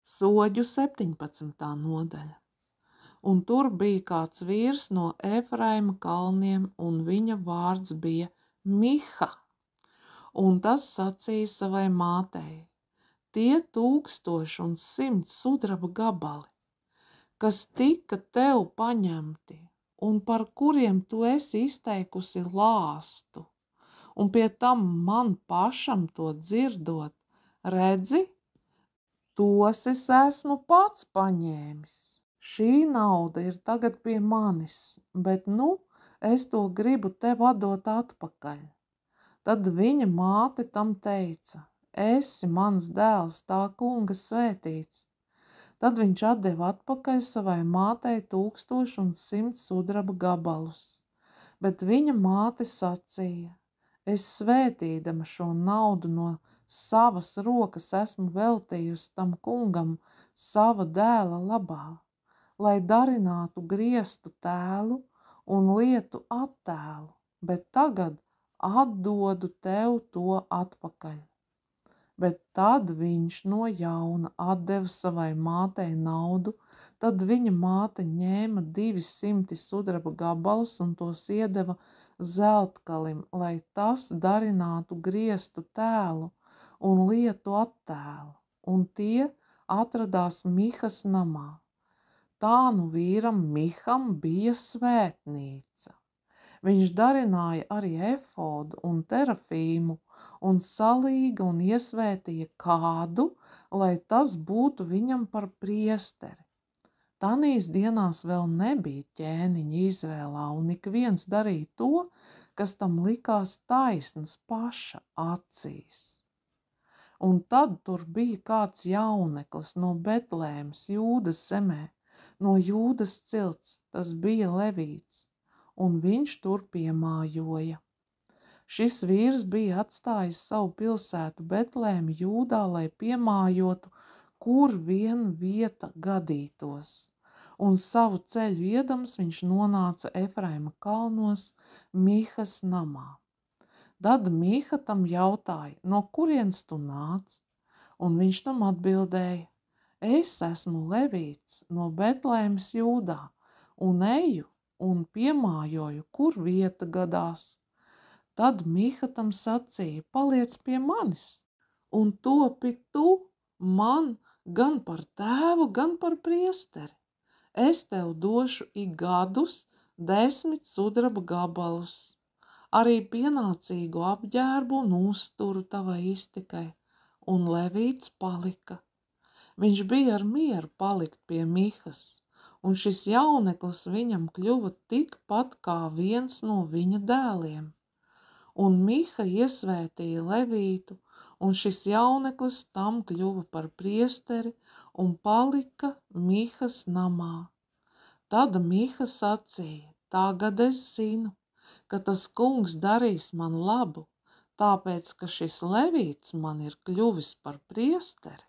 Soģu 17. nodaļa. Un tur bija kāds vīrs no Efraima kalniem, un viņa vārds bija Miha. Un tas sacīja savai mātei: tie 1100 sudraba gabali, kas tika tev paņemti, un par kuriem tu esi izteikusi lāstu, un pie tam man pašam to dzirdot, redzi, tos es esmu pats paņēmis. Šī nauda ir tagad pie manis, bet es to gribu tev atdot atpakaļ. Tad viņa māte tam teica: esi mans dēls, tā kunga svētīts. Tad viņš atdeva atpakaļ savai mātei 1100 sudraba gabalus. Bet viņa māte sacīja: es svētīdama šo naudu no savas rokas esmu veltījusi tam kungam sava dēla labā, lai darinātu griestu tēlu un lietu attēlu, bet tagad atdodu tev to atpakaļ. Bet tad viņš no jauna atdeva savai mātei naudu, tad viņa māte ņēma 200 sudraba gabalus un tos iedeva zeltkalim, lai tas darinātu griestu tēlu un lietu attēlu, un tie atradās Mihas namā. Tā nu vīram Miham bija svētnīca. Viņš darināja arī efodu un terafīmu un salīga un iesvētīja kādu, lai tas būtu viņam par priesteri. Tanīs dienās vēl nebija ķēniņa Izrēlā, un ik viens darīja to, kas tam likās taisns paša acīs. Un tad tur bija kāds jauneklis no Betlēmes, Jūdas zemē, no Jūdas cilts, tas bija Levīts, un viņš tur piemājoja. Šis vīrs bija atstājis savu pilsētu Betlēmi Jūdā, lai piemājotu, kur vien vieta gadītos, un savu ceļu iedams viņš nonāca Efraima kalnos Mihas namā. Tad Miha tam jautāja: no kurienes tu nāc? Un viņš tam atbildēja: es esmu Levīts no Betlēmes Jūdā, un eju un piemājoju, kur vieta gadās. Tad Miha tam sacīja: paliec pie manis, un topi tu man gan par tēvu, gan par priesteri. Es tev došu ik gadus 10 sudraba gabalus, arī pienācīgu apģērbu un uzturu tavai iztikai, un Levīts palika. Viņš bija ar mieru palikt pie Mihas, un šis jauneklis viņam kļuva tikpat kā viens no viņa dēliem. Un Miha iesvētīja Levītu, un šis jauneklis tam kļuva par priesteri un palika Mihas namā. Tad Miha sacīja: tagad es zinu, ka tas kungs darīs man labu, tāpēc, ka šis Levīts man ir kļuvis par priesteri.